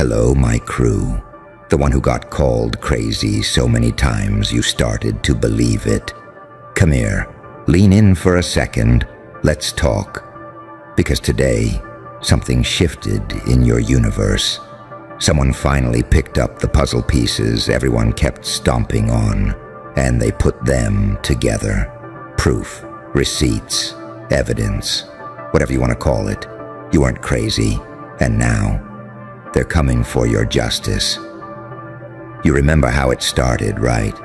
Hello, my crew. The one who got called crazy so many times you started to believe it. Come here, lean in for a second, let's talk. Because today, something shifted in your universe. Someone finally picked up the puzzle pieces everyone kept stomping on, and they put them together. Proof, receipts, evidence, whatever you want to call it. You weren't crazy, and now, they're coming for your justice. You remember how it started, right?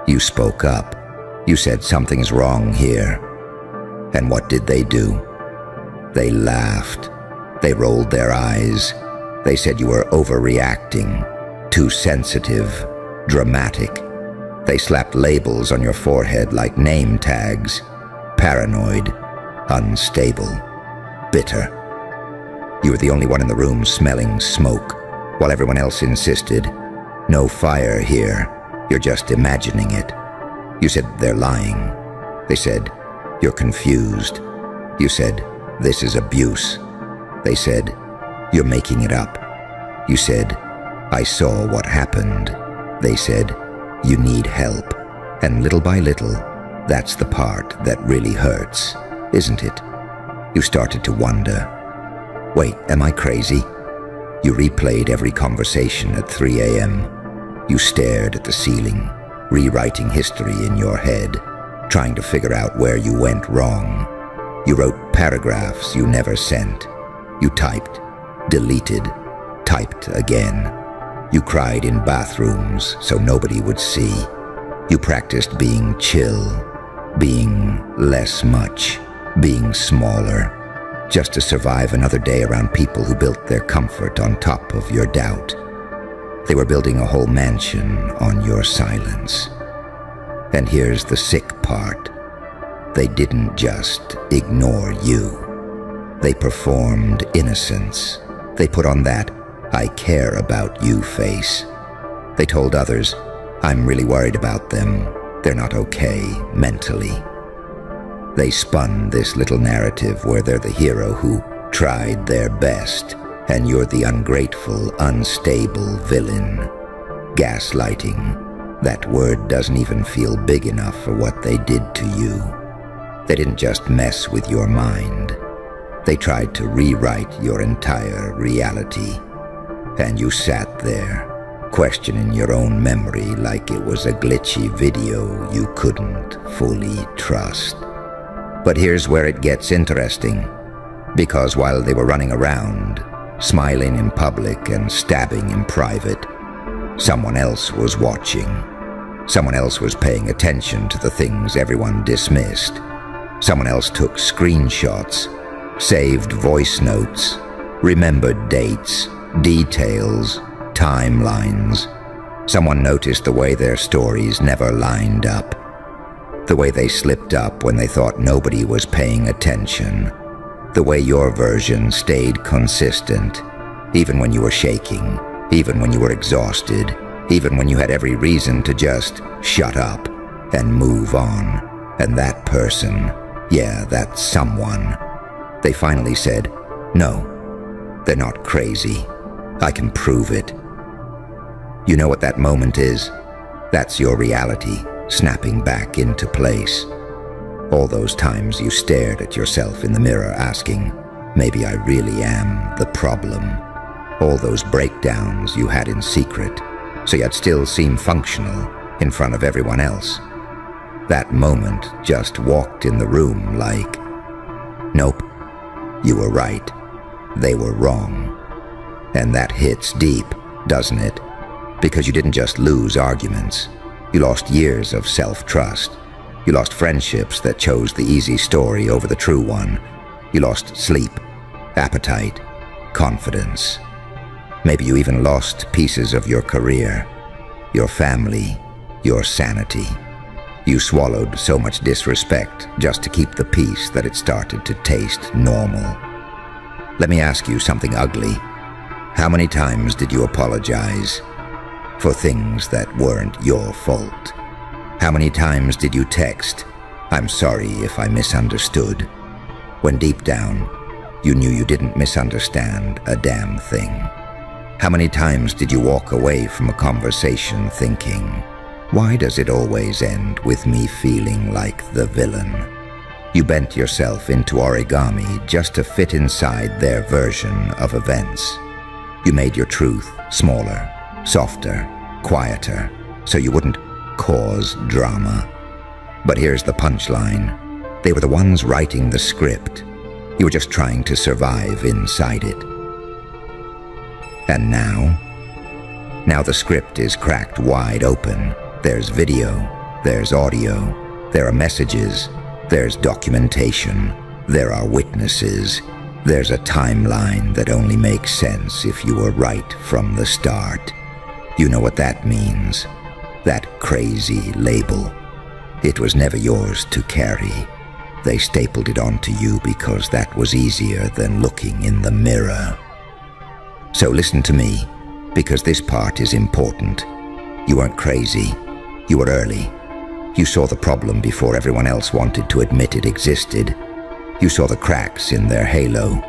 You spoke up. You said something's wrong here. And what did they do? They laughed. They rolled their eyes. They said you were overreacting, too sensitive, dramatic. They slapped labels on your forehead like name tags. Paranoid, unstable, bitter. You were the only one in the room smelling smoke, while everyone else insisted, no fire here, you're just imagining it. You said they're lying. They said, you're confused. You said, this is abuse. They said, you're making it up. You said, I saw what happened. They said, you need help. And little by little, that's the part that really hurts, isn't it? You started to wonder, wait, am I crazy? You replayed every conversation at 3 a.m. You stared at the ceiling, rewriting history in your head, trying to figure out where you went wrong. You wrote paragraphs you never sent. You typed, deleted, typed again. You cried in bathrooms so nobody would see. You practiced being chill, being less much, being smaller, just to survive another day around people who built their comfort on top of your doubt. They were building a whole mansion on your silence. And here's the sick part. They didn't just ignore you. They performed innocence. They put on that I care about you face. They told others, I'm really worried about them. They're not okay mentally. They spun this little narrative where they're the hero who tried their best, and you're the ungrateful, unstable villain. Gaslighting. That word doesn't even feel big enough for what they did to you. They didn't just mess with your mind. They tried to rewrite your entire reality. And you sat there, questioning your own memory like it was a glitchy video you couldn't fully trust. But here's where it gets interesting, because while they were running around, smiling in public and stabbing in private, someone else was watching. Someone else was paying attention to the things everyone dismissed. Someone else took screenshots, saved voice notes, remembered dates, details, timelines. Someone noticed the way their stories never lined up. The way they slipped up when they thought nobody was paying attention. The way your version stayed consistent, even when you were shaking, even when you were exhausted, even when you had every reason to just shut up and move on. And that person, yeah, that someone, they finally said, no, they're not crazy. I can prove it. You know what that moment is? That's your reality snapping back into place. All those times you stared at yourself in the mirror asking, maybe I really am the problem. All those breakdowns you had in secret, so you'd still seem functional in front of everyone else. That moment just walked in the room like, nope, you were right, they were wrong. And that hits deep, doesn't it? Because you didn't just lose arguments. You lost years of self-trust. You lost friendships that chose the easy story over the true one. You lost sleep, appetite, confidence. Maybe you even lost pieces of your career, your family, your sanity. You swallowed so much disrespect just to keep the peace that it started to taste normal. Let me ask you something ugly. How many times did you apologize for things that weren't your fault? How many times did you text, I'm sorry if I misunderstood, when deep down, you knew you didn't misunderstand a damn thing? How many times did you walk away from a conversation thinking, why does it always end with me feeling like the villain? You bent yourself into origami just to fit inside their version of events. You made your truth smaller, softer, quieter, so you wouldn't cause drama. But here's the punchline. They were the ones writing the script. You were just trying to survive inside it. And now the script is cracked wide open. There's video, there's audio, there are messages, there's documentation, there are witnesses, there's a timeline that only makes sense if you were right from the start. You know what that means? That crazy label. It was never yours to carry. They stapled it onto you because that was easier than looking in the mirror. So listen to me, because this part is important. You weren't crazy. You were early. You saw the problem before everyone else wanted to admit it existed. You saw the cracks in their halo.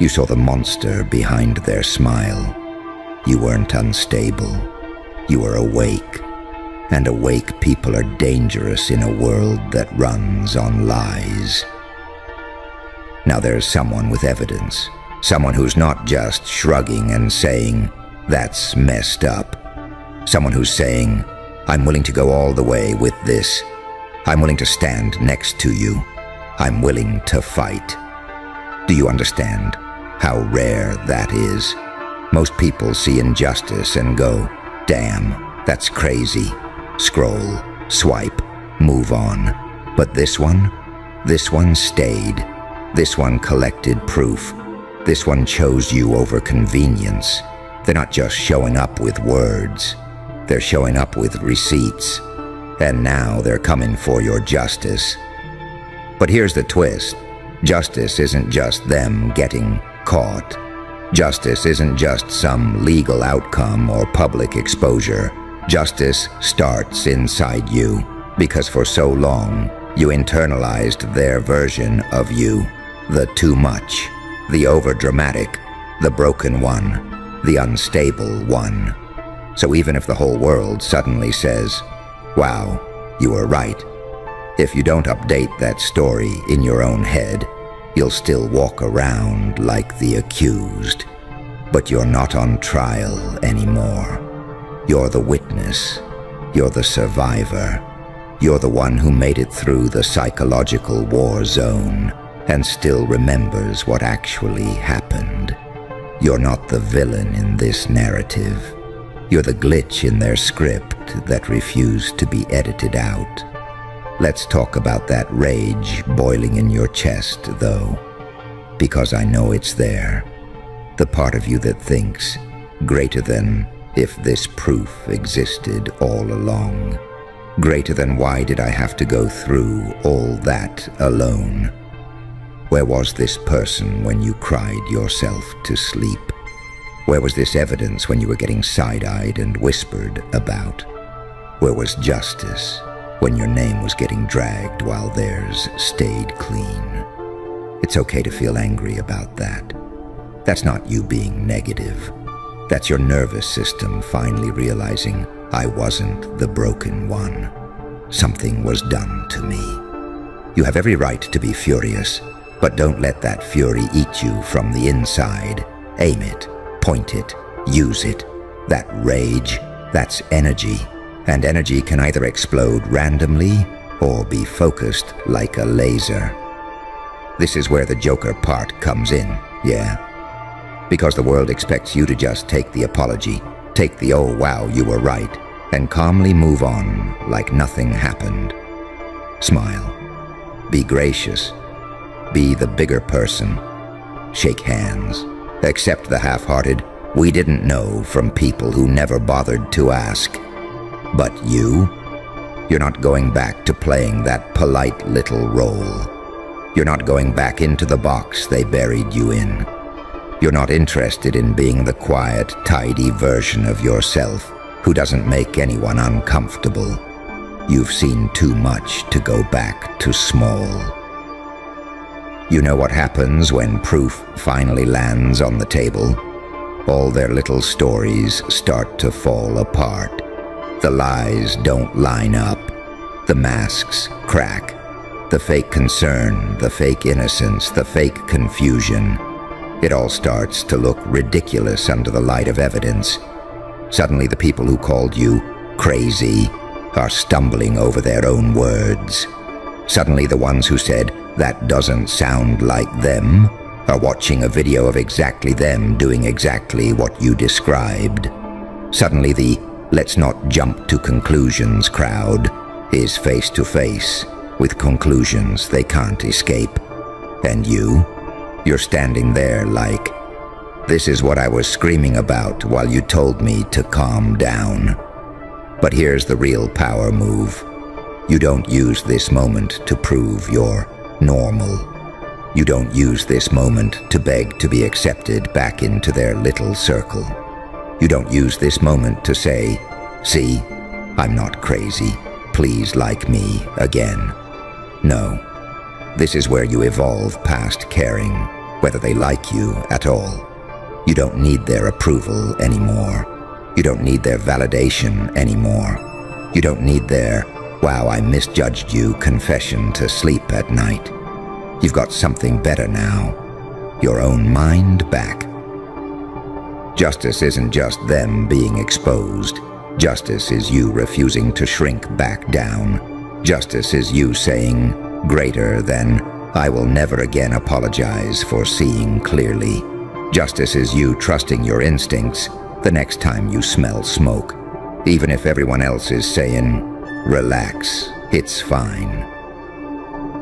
You saw the monster behind their smile. You weren't unstable. You were awake. And awake people are dangerous in a world that runs on lies. Now there's someone with evidence. Someone who's not just shrugging and saying, that's messed up. Someone who's saying, I'm willing to go all the way with this. I'm willing to stand next to you. I'm willing to fight. Do you understand how rare that is? Most people see injustice and go, damn, that's crazy. Scroll, swipe, move on. But this one stayed. This one collected proof. This one chose you over convenience. They're not just showing up with words. They're showing up with receipts. And now they're coming for your justice. But here's the twist. Justice isn't just them getting caught. Justice isn't just some legal outcome or public exposure. Justice starts inside you, because for so long, you internalized their version of you. The too much, the overdramatic, the broken one, the unstable one. So even if the whole world suddenly says, wow, you were right, if you don't update that story in your own head, you'll still walk around like the accused. But you're not on trial anymore. You're the witness. You're the survivor. You're the one who made it through the psychological war zone and still remembers what actually happened. You're not the villain in this narrative. You're the glitch in their script that refused to be edited out. Let's talk about that rage boiling in your chest, though, because I know it's there. The part of you that thinks, greater than if this proof existed all along. Greater than why did I have to go through all that alone? Where was this person when you cried yourself to sleep? Where was this evidence when you were getting side-eyed and whispered about? Where was justice when your name was getting dragged while theirs stayed clean? It's okay to feel angry about that. That's not you being negative. That's your nervous system finally realizing I wasn't the broken one. Something was done to me. You have every right to be furious, but don't let that fury eat you from the inside. Aim it, point it, use it. That rage, that's energy, and energy can either explode randomly or be focused like a laser. This is where the Joker part comes in, yeah? Because the world expects you to just take the apology, take the oh wow you were right, and calmly move on like nothing happened. Smile. Be gracious. Be the bigger person. Shake hands. Accept the half-hearted "we didn't know" from people who never bothered to ask. But you're not going back to playing that polite little role. You're not going back into the box they buried you in. You're not interested in being the quiet, tidy version of yourself who doesn't make anyone uncomfortable. You've seen too much to go back to small. You know what happens when proof finally lands on the table? all their little stories start to fall apart. The lies don't line up. The masks crack. The fake concern, the fake innocence, the fake confusion. It all starts to look ridiculous under the light of evidence. Suddenly the people who called you crazy are stumbling over their own words. Suddenly the ones who said, "That doesn't sound like them," are watching a video of exactly them doing exactly what you described. Suddenly the "let's not jump to conclusions" crowd is face to face with conclusions they can't escape. And you're standing there like, "This is what I was screaming about while you told me to calm down." But here's the real power move. You don't use this moment to prove you're normal. You don't use this moment to beg to be accepted back into their little circle. You don't use this moment to say, "See, I'm not crazy. Please like me again." No. This is where you evolve past caring, whether they like you at all. You don't need their approval anymore. You don't need their validation anymore. You don't need their, "Wow, I misjudged you" confession to sleep at night. You've got something better now. Your own mind back. Justice isn't just them being exposed. Justice is you refusing to shrink back down. Justice is you saying, greater than, "I will never again apologize for seeing clearly." Justice is you trusting your instincts the next time you smell smoke, even if everyone else is saying, "Relax, it's fine."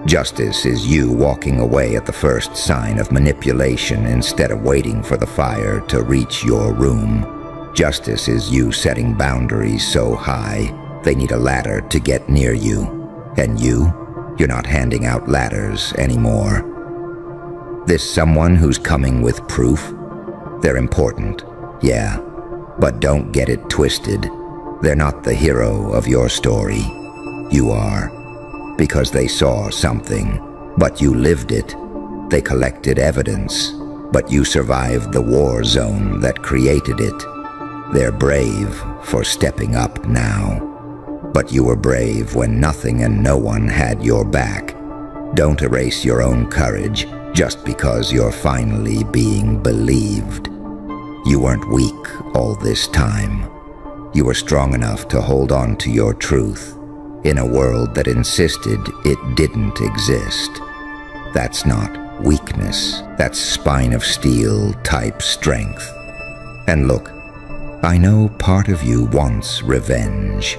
Justice is you walking away at the first sign of manipulation instead of waiting for the fire to reach your room. Justice is you setting boundaries so high they need a ladder to get near you. And you're not handing out ladders anymore. This someone who's coming with proof, they're important, yeah, but don't get it twisted. They're not the hero of your story. You are. Because they saw something, but you lived it. They collected evidence, but you survived the war zone that created it. They're brave for stepping up now. But you were brave when nothing and no one had your back. Don't erase your own courage just because you're finally being believed. You weren't weak all this time. You were strong enough to hold on to your truth in a world that insisted it didn't exist. That's not weakness. That's spine of steel type strength. And look, I know part of you wants revenge.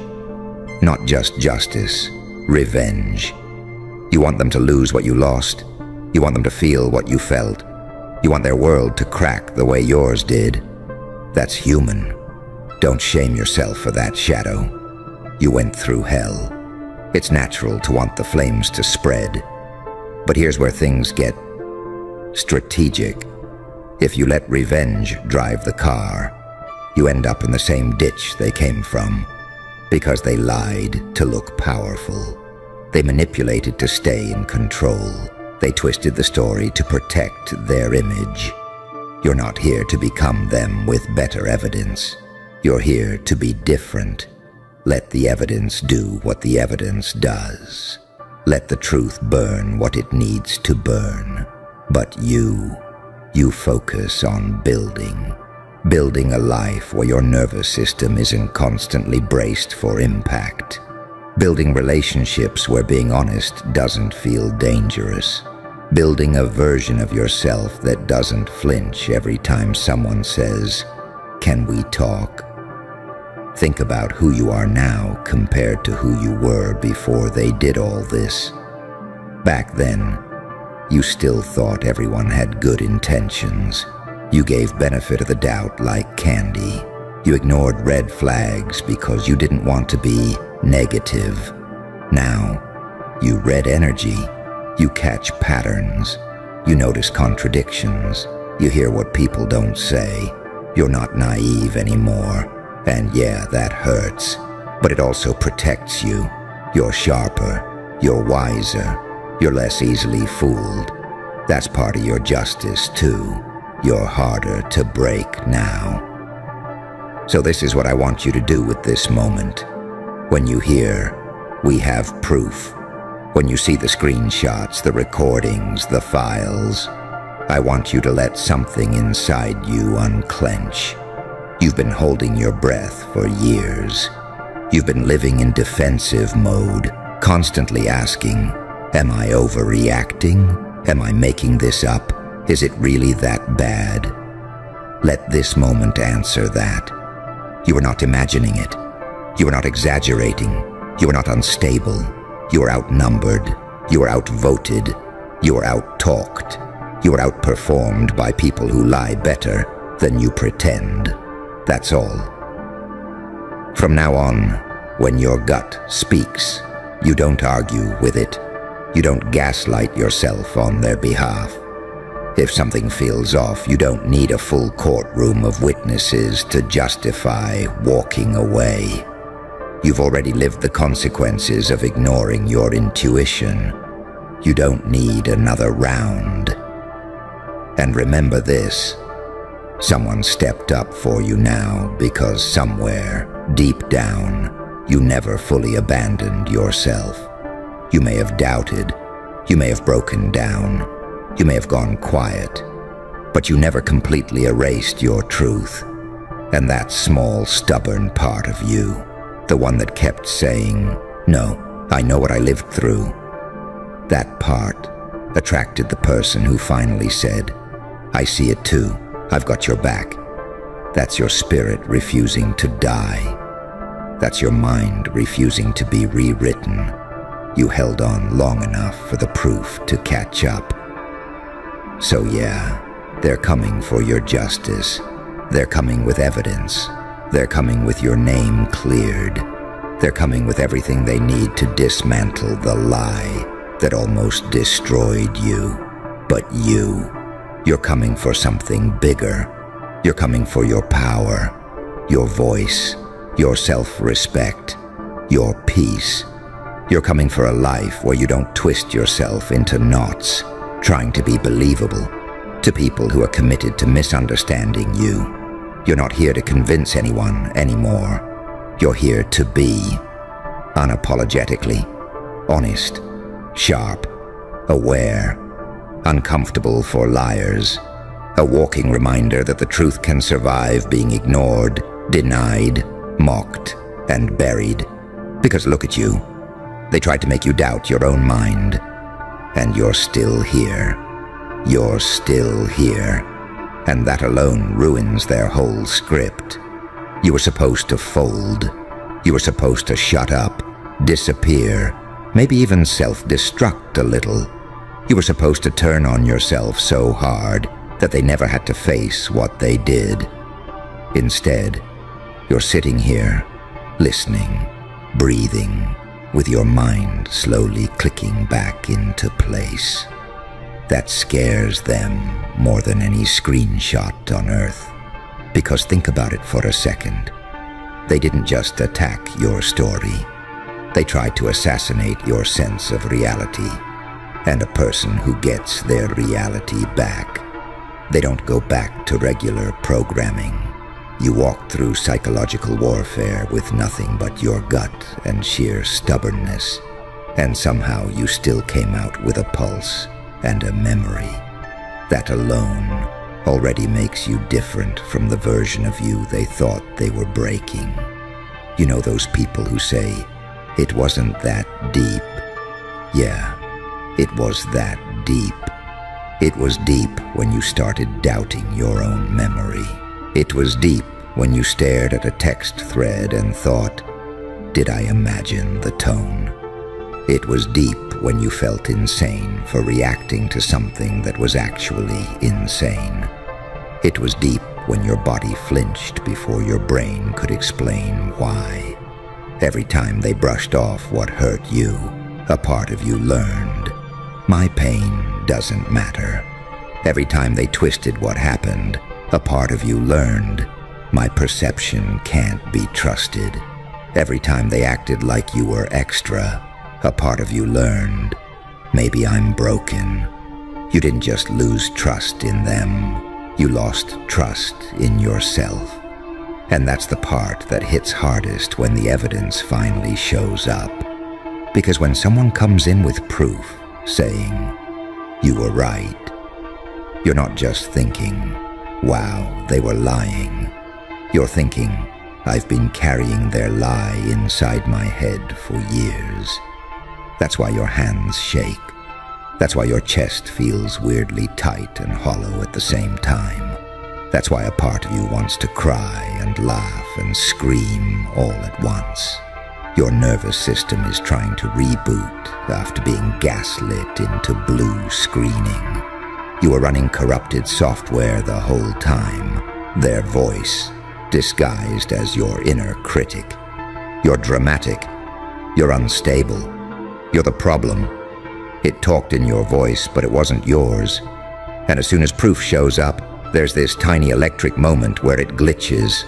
Not just justice, revenge. You want them to lose what you lost. You want them to feel what you felt. You want their world to crack the way yours did. That's human. Don't shame yourself for that, Shadow. You went through hell. It's natural to want the flames to spread. But here's where things get strategic. If you let revenge drive the car, you end up in the same ditch they came from. Because they lied to look powerful. They manipulated to stay in control. They twisted the story to protect their image. You're not here to become them with better evidence. You're here to be different. Let the evidence do what the evidence does. Let the truth burn what it needs to burn. But you focus on building. Building a life where your nervous system isn't constantly braced for impact. Building relationships where being honest doesn't feel dangerous. Building a version of yourself that doesn't flinch every time someone says, "Can we talk?" Think about who you are now compared to who you were before they did all this. Back then, you still thought everyone had good intentions. You gave benefit of the doubt like candy. You ignored red flags because you didn't want to be negative. Now, you read energy. You catch patterns. You notice contradictions. You hear what people don't say. You're not naive anymore. And yeah, that hurts. But it also protects you. You're sharper. You're wiser. You're less easily fooled. That's part of your justice, too. you're harder to break now. So this is what I want you to do with this moment. When you hear, "We have proof," when you see the screenshots, the recordings, the files, I want you to let something inside you unclench. You've been holding your breath for years. You've been living in defensive mode, constantly asking, "Am I overreacting? Am I making this up? Is it really that bad?" Let this moment answer that. You are not imagining it. You are not exaggerating. You are not unstable. You are outnumbered. You are outvoted. You are outtalked. You are outperformed by people who lie better than you pretend. That's all. From now on, when your gut speaks, you don't argue with it. You don't gaslight yourself on their behalf. If something feels off, you don't need a full courtroom of witnesses to justify walking away. You've already lived the consequences of ignoring your intuition. You don't need another round. And remember this, someone stepped up for you now because somewhere, deep down, you never fully abandoned yourself. You may have doubted, you may have broken down, you may have gone quiet, but you never completely erased your truth. And that small, stubborn part of you, the one that kept saying, "No, I know what I lived through," that part attracted the person who finally said, "I see it too, I've got your back." That's your spirit refusing to die. That's your mind refusing to be rewritten. You held on long enough for the proof to catch up. So yeah, they're coming for your justice. They're coming with evidence. They're coming with your name cleared. They're coming with everything they need to dismantle the lie that almost destroyed you. But you're coming for something bigger. You're coming for your power, your voice, your self-respect, your peace. You're coming for a life where you don't twist yourself into knots, trying to be believable to people who are committed to misunderstanding you. You're not here to convince anyone anymore. You're here to be, unapologetically, honest, sharp, aware, uncomfortable for liars, a walking reminder that the truth can survive being ignored, denied, mocked, and buried. Because look at you. They tried to make you doubt your own mind. And you're still here. You're still here. And that alone ruins their whole script. You were supposed to fold. You were supposed to shut up, disappear, maybe even self-destruct a little. You were supposed to turn on yourself so hard that they never had to face what they did. Instead, you're sitting here, listening, breathing, with your mind slowly clicking back into place. That scares them more than any screenshot on Earth. Because think about it for a second. They didn't just attack your story. They tried to assassinate your sense of reality. And a person who gets their reality back, they don't go back to regular programming. You walked through psychological warfare with nothing but your gut and sheer stubbornness, and somehow you still came out with a pulse and a memory. That alone already makes you different from the version of you they thought they were breaking. You know those people who say, "It wasn't that deep." Yeah, it was that deep. It was deep when you started doubting your own memory. It was deep when you stared at a text thread and thought, "Did I imagine the tone?" It was deep when you felt insane for reacting to something that was actually insane. It was deep when your body flinched before your brain could explain why. Every time they brushed off what hurt you, a part of you learned, "My pain doesn't matter." Every time they twisted what happened, a part of you learned, "My perception can't be trusted." Every time they acted like you were extra, a part of you learned, "Maybe I'm broken." You didn't just lose trust in them, You lost trust in yourself. And that's the part that hits hardest when the evidence finally shows up. Because when someone comes in with proof, saying, "You were right," you're not just thinking, "Wow, they were lying." You're thinking, "I've been carrying their lie inside my head for years." That's why your hands shake. That's why your chest feels weirdly tight and hollow at the same time. That's why a part of you wants to cry and laugh and scream all at once. Your nervous system is trying to reboot after being gaslit into blue screening. You were running corrupted software the whole time. Their voice, disguised as your inner critic. You're dramatic. You're unstable. You're the problem. It talked in your voice, but it wasn't yours. And as soon as proof shows up, there's this tiny electric moment where it glitches.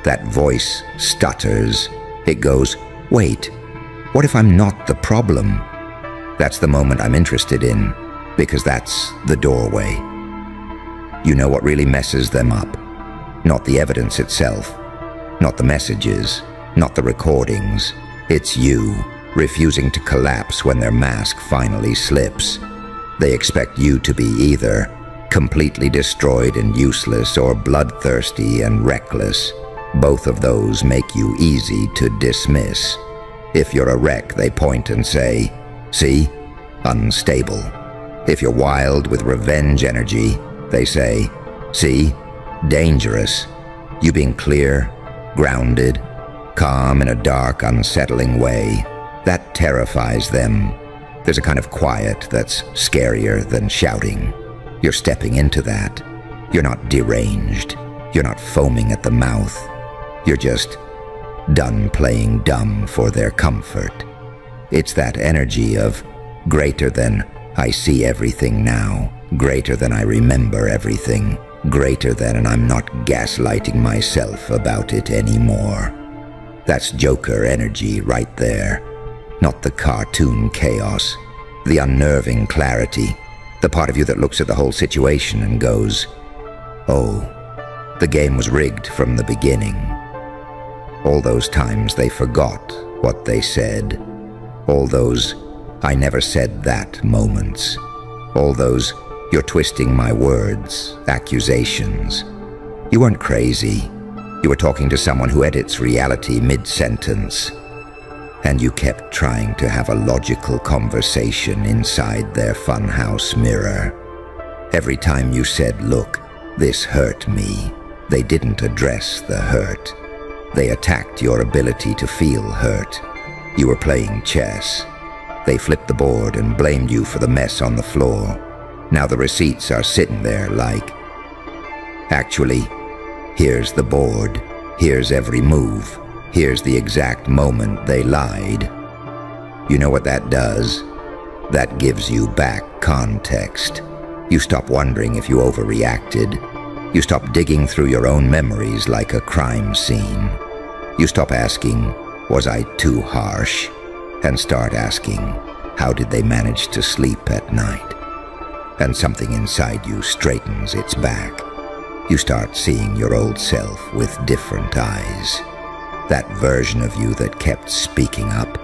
That voice stutters. It goes, "Wait, what if I'm not the problem?" That's the moment I'm interested in, because that's the doorway. You know what really messes them up? Not the evidence itself, not the messages, not the recordings. It's you, refusing to collapse when their mask finally slips. They expect you to be either completely destroyed and useless or bloodthirsty and reckless. Both of those make you easy to dismiss. If you're a wreck, they point and say, "See? Unstable." If you're wild with revenge energy, they say, "See? Dangerous." You being clear, grounded, calm in a dark, unsettling way, that terrifies them. There's a kind of quiet that's scarier than shouting. You're stepping into that. You're not deranged. You're not foaming at the mouth. You're just done playing dumb for their comfort. It's that energy of greater than "I see everything now," greater than "I remember everything," greater than "and I'm not gaslighting myself about it anymore." That's Joker energy right there. Not the cartoon chaos, the unnerving clarity, the part of you that looks at the whole situation and goes, "Oh, the game was rigged from the beginning." All those times they forgot what they said. All those "I never said that" moments. All those "you're twisting my words" accusations. You weren't crazy. You were talking to someone who edits reality mid-sentence. And you kept trying to have a logical conversation inside their funhouse mirror. Every time you said, "Look, this hurt me," they didn't address the hurt. They attacked your ability to feel hurt. You were playing chess. They flipped the board and blamed you for the mess on the floor. Now the receipts are sitting there like, "Actually, here's the board. Here's every move. Here's the exact moment they lied." You know what that does? That gives you back context. You stop wondering if you overreacted. You stop digging through your own memories like a crime scene. You stop asking, "Was I too harsh?" and start asking, "How did they manage to sleep at night?" And something inside you straightens its back. You start seeing your old self with different eyes. That version of you that kept speaking up.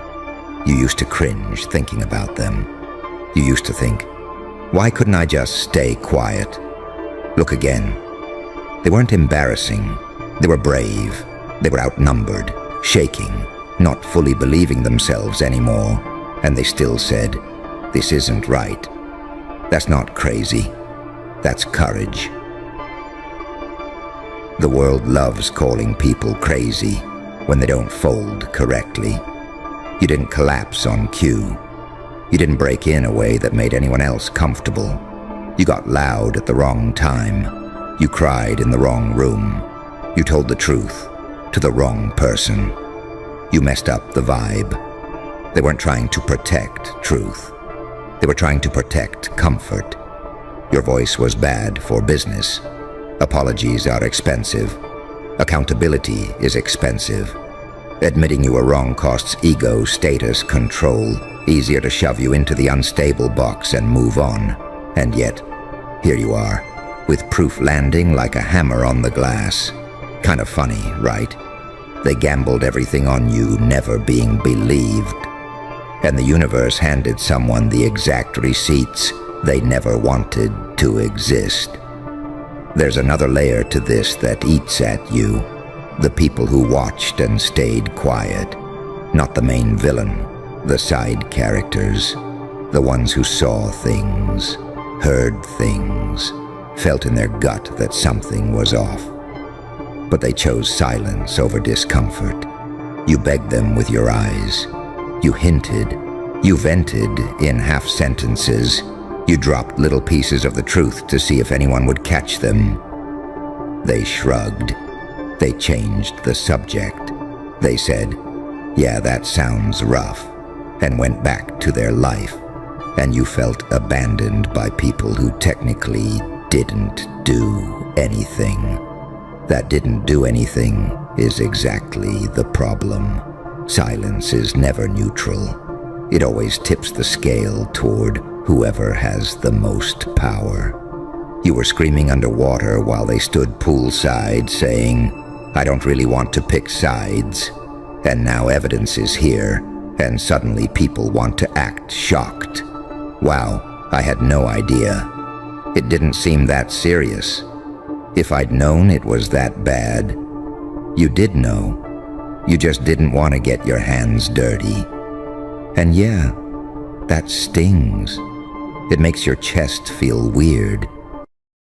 You used to cringe thinking about them. You used to think, "Why couldn't I just stay quiet?" Look again. They weren't embarrassing. They were brave. They were outnumbered, shaking, not fully believing themselves anymore. And they still said, "This isn't right." That's not crazy. That's courage. The world loves calling people crazy when they don't fold correctly. You didn't collapse on cue. You didn't break in a way that made anyone else comfortable. You got loud at the wrong time. You cried in the wrong room. You told the truth to the wrong person. You messed up the vibe. They weren't trying to protect truth. They were trying to protect comfort. Your voice was bad for business. Apologies are expensive. Accountability is expensive. Admitting you were wrong costs ego, status, control. Easier to shove you into the unstable box and move on. And yet, here you are, with proof landing like a hammer on the glass. Kind of funny, right? They gambled everything on you never being believed. And the universe handed someone the exact receipts they never wanted to exist. There's another layer to this that eats at you. The people who watched and stayed quiet. Not the main villain, the side characters. The ones who saw things, heard things, felt in their gut that something was off. But they chose silence over discomfort. You begged them with your eyes. You hinted. You vented in half sentences. You dropped little pieces of the truth to see if anyone would catch them. They shrugged. They changed the subject. They said, "Yeah, that sounds rough," and went back to their life. And you felt abandoned by people who technically didn't do anything. That didn't do anything is exactly the problem. Silence is never neutral. It always tips the scale toward whoever has the most power. You were screaming underwater while they stood poolside saying, "I don't really want to pick sides." And now evidence is here, and suddenly people want to act shocked. Wow, I had no idea. It didn't seem that serious. If I'd known it was that bad. You did know. You just didn't want to get your hands dirty. And yeah, that stings. It makes your chest feel weird.